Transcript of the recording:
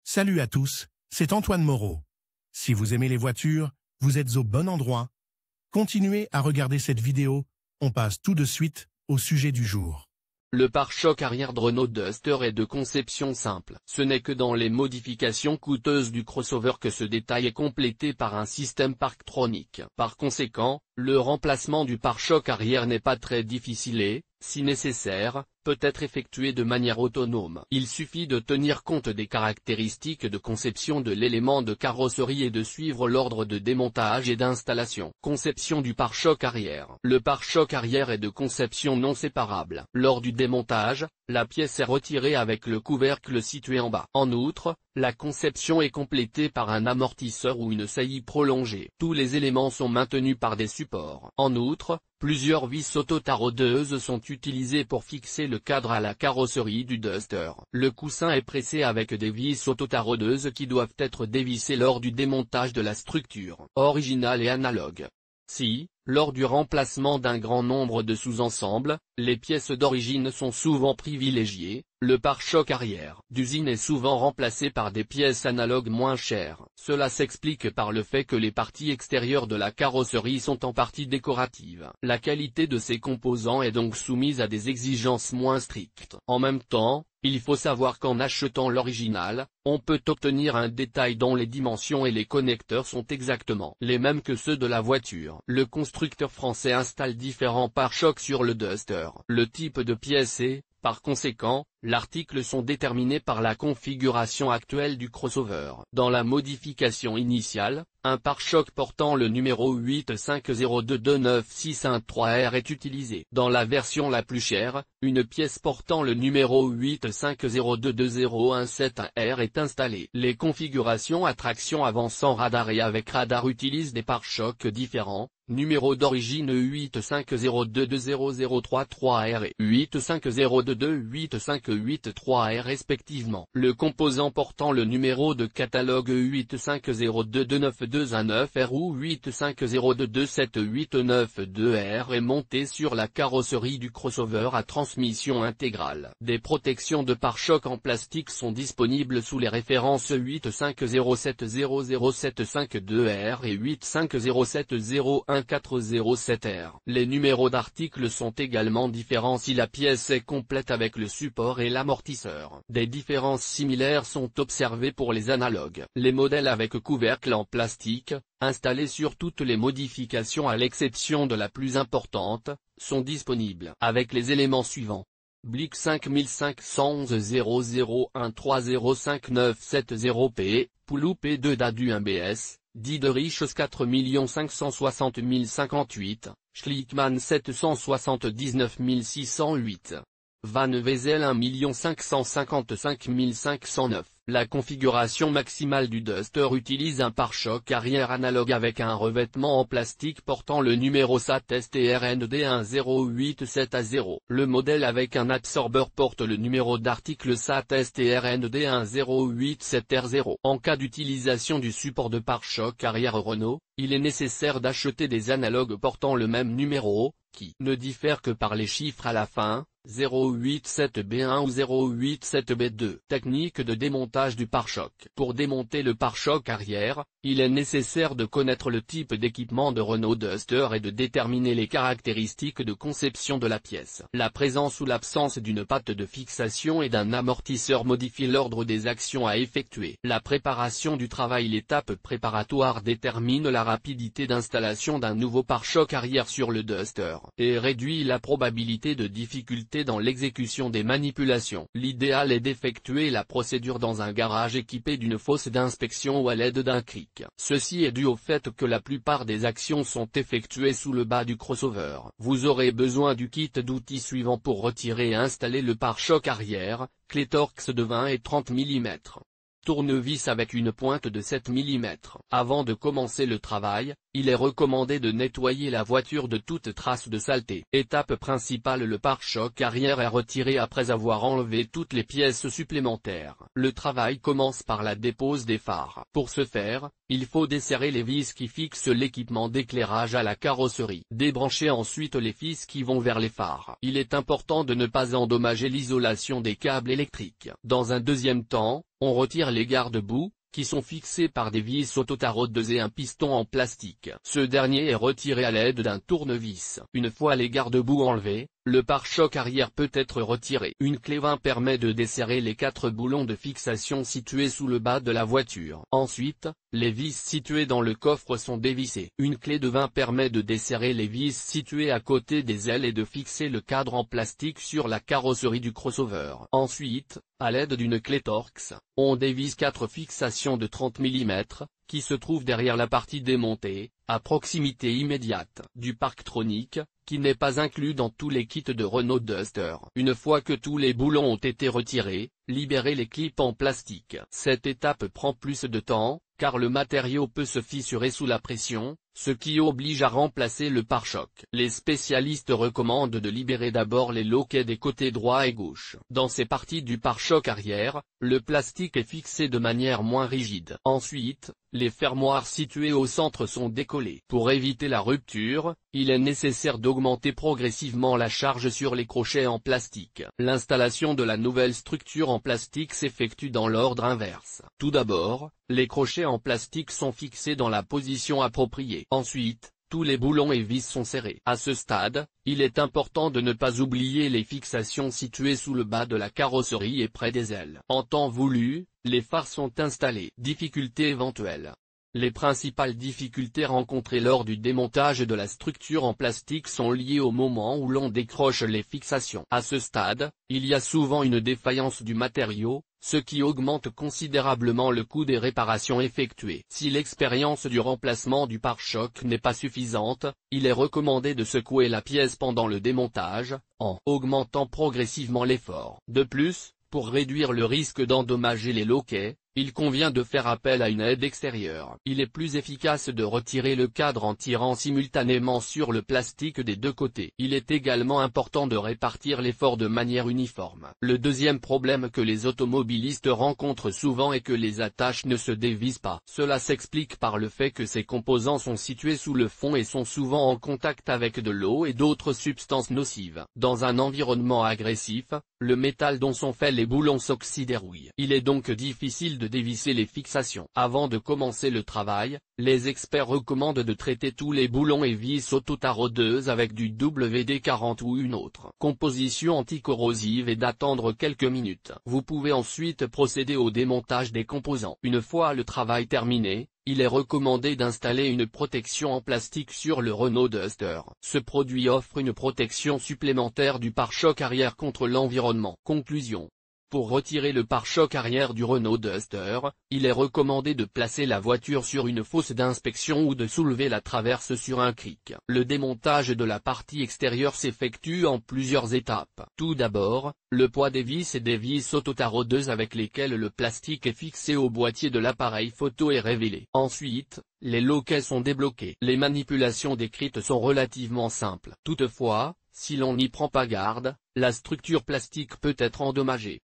Salut à tous, c'est Antoine Moreau. Si vous aimez les voitures, vous êtes au bon endroit. Continuez à regarder cette vidéo, on passe tout de suite au sujet du jour. Le pare-choc arrière de Renault Duster est de conception simple. Ce n'est que dans les modifications coûteuses du crossover que ce détail est complété par un système Parktronic. Par conséquent, le remplacement du pare-choc arrière n'est pas très difficile et, si nécessaire, peut être effectué de manière autonome. Il suffit de tenir compte des caractéristiques de conception de l'élément de carrosserie et de suivre l'ordre de démontage et d'installation. Conception du pare-choc arrière. Le pare-choc arrière est de conception non séparable. Lors du démontage, la pièce est retirée avec le couvercle situé en bas. En outre, la conception est complétée par un amortisseur ou une saillie prolongée. Tous les éléments sont maintenus par des supports. En outre, plusieurs vis auto-taraudeuses sont utilisées pour fixer le cadre à la carrosserie du Duster. Le coussin est pressé avec des vis auto-taraudeuses qui doivent être dévissées lors du démontage de la structure, originale et analogue. Si, lors du remplacement d'un grand nombre de sous-ensembles, les pièces d'origine sont souvent privilégiées, le pare-choc arrière d'usine est souvent remplacé par des pièces analogues moins chères. Cela s'explique par le fait que les parties extérieures de la carrosserie sont en partie décoratives. La qualité de ces composants est donc soumise à des exigences moins strictes. En même temps, il faut savoir qu'en achetant l'original, on peut obtenir un détail dont les dimensions et les connecteurs sont exactement les mêmes que ceux de la voiture. Le constructeur français installe différents pare-chocs sur le Duster. Le type de pièce et, par conséquent, l'article sont déterminés par la configuration actuelle du crossover. Dans la modification initiale, un pare-choc portant le numéro 850229613R est utilisé. Dans la version la plus chère, une pièce portant le numéro 850220171R est installée. Les configurations à traction avant sans radar et avec radar utilisent des pare-chocs différents. Numéro d'origine 850220033R et 850228583R respectivement. Le composant portant le numéro de catalogue 850229219R ou 850227892R est monté sur la carrosserie du crossover à transmission intégrale. Des protections de pare-choc en plastique sont disponibles sous les références 850700752R et 850701407R. Les numéros d'articles sont également différents si la pièce est complète avec le support et l'amortisseur. Des différences similaires sont observées pour les analogues. Les modèles avec couvercle en plastique, installés sur toutes les modifications à l'exception de la plus importante, sont disponibles avec les éléments suivants. Blick 5511 0013059070P, Poulou P2 Dadu 1BS, Diederich 4 560 058, Schlickmann 779 608. Van Wezel 1 555 509. La configuration maximale du Duster utilise un pare-choc arrière analogue avec un revêtement en plastique portant le numéro SAT-STRND1087A0. Le modèle avec un absorbeur porte le numéro d'article SAT-STRND1087R0. En cas d'utilisation du support de pare-choc arrière Renault, il est nécessaire d'acheter des analogues portant le même numéro, qui ne diffèrent que par les chiffres à la fin, 087B1 ou 087B2. Technique de démontage du pare-choc. Pour démonter le pare-choc arrière, il est nécessaire de connaître le type d'équipement de Renault Duster et de déterminer les caractéristiques de conception de la pièce. La présence ou l'absence d'une patte de fixation et d'un amortisseur modifie l'ordre des actions à effectuer. La préparation du travail. L'étape préparatoire détermine la rapidité d'installation d'un nouveau pare-choc arrière sur le Duster, et réduit la probabilité de difficulté dans l'exécution des manipulations. L'idéal est d'effectuer la procédure dans un garage équipé d'une fosse d'inspection ou à l'aide d'un cric. Ceci est dû au fait que la plupart des actions sont effectuées sous le bas du crossover. Vous aurez besoin du kit d'outils suivant pour retirer et installer le pare-choc arrière, clé Torx de 20 et 30 mm. Tournevis avec une pointe de 7 mm. Avant de commencer le travail, il est recommandé de nettoyer la voiture de toute trace de saleté. Étape principale. Le pare-choc arrière est retiré après avoir enlevé toutes les pièces supplémentaires. Le travail commence par la dépose des phares. Pour ce faire, il faut desserrer les vis qui fixent l'équipement d'éclairage à la carrosserie. Débrancher ensuite les fils qui vont vers les phares. Il est important de ne pas endommager l'isolation des câbles électriques. Dans un deuxième temps, on retire les garde-boue, qui sont fixés par des vis autotaraudeuses et un piston en plastique. Ce dernier est retiré à l'aide d'un tournevis. Une fois les garde-boue enlevés, le pare-choc arrière peut être retiré. Une clé 20 permet de desserrer les 4 boulons de fixation situés sous le bas de la voiture. Ensuite, les vis situées dans le coffre sont dévissées. Une clé de 20 permet de desserrer les vis situées à côté des ailes et de fixer le cadre en plastique sur la carrosserie du crossover. Ensuite, à l'aide d'une clé Torx, on dévisse 4 fixations de 30 mm, qui se trouvent derrière la partie démontée, à proximité immédiate du Parktronic, qui n'est pas inclus dans tous les kits de Renault Duster. Une fois que tous les boulons ont été retirés, libérez les clips en plastique. Cette étape prend plus de temps, car le matériau peut se fissurer sous la pression, ce qui oblige à remplacer le pare-choc. Les spécialistes recommandent de libérer d'abord les loquets des côtés droit et gauche. Dans ces parties du pare-choc arrière, le plastique est fixé de manière moins rigide. Ensuite, les fermoirs situés au centre sont décollés. Pour éviter la rupture, il est nécessaire d'augmenter progressivement la charge sur les crochets en plastique. L'installation de la nouvelle structure en plastique s'effectue dans l'ordre inverse. Tout d'abord, les crochets en plastique sont fixés dans la position appropriée. Ensuite, tous les boulons et vis sont serrés. À ce stade, il est important de ne pas oublier les fixations situées sous le bas de la carrosserie et près des ailes. En temps voulu, les phares sont installés. Difficultés éventuelles. Les principales difficultés rencontrées lors du démontage de la structure en plastique sont liées au moment où l'on décroche les fixations. À ce stade, il y a souvent une défaillance du matériau, ce qui augmente considérablement le coût des réparations effectuées. Si l'expérience du remplacement du pare-choc n'est pas suffisante, il est recommandé de secouer la pièce pendant le démontage, en augmentant progressivement l'effort. De plus, pour réduire le risque d'endommager les loquets, il convient de faire appel à une aide extérieure. Il est plus efficace de retirer le cadre en tirant simultanément sur le plastique des deux côtés. Il est également important de répartir l'effort de manière uniforme. Le deuxième problème que les automobilistes rencontrent souvent est que les attaches ne se dévissent pas. Cela s'explique par le fait que ces composants sont situés sous le fond et sont souvent en contact avec de l'eau et d'autres substances nocives. Dans un environnement agressif, le métal dont sont faits les boulons s'oxyde et rouille. Il est donc difficile de dévisser les fixations. Avant de commencer le travail, les experts recommandent de traiter tous les boulons et vis autotaraudeuses avec du WD-40 ou une autre composition anticorrosive et d'attendre quelques minutes. Vous pouvez ensuite procéder au démontage des composants. Une fois le travail terminé, il est recommandé d'installer une protection en plastique sur le Renault Duster. Ce produit offre une protection supplémentaire du pare-choc arrière contre l'environnement. Conclusion. Pour retirer le pare-choc arrière du Renault Duster, il est recommandé de placer la voiture sur une fosse d'inspection ou de soulever la traverse sur un cric. Le démontage de la partie extérieure s'effectue en plusieurs étapes. Tout d'abord, le poids des vis et des vis autotaraudeuses avec lesquelles le plastique est fixé au boîtier de l'appareil photo est révélé. Ensuite, les loquets sont débloqués. Les manipulations décrites sont relativement simples. Toutefois, si l'on n'y prend pas garde, la structure plastique peut être endommagée.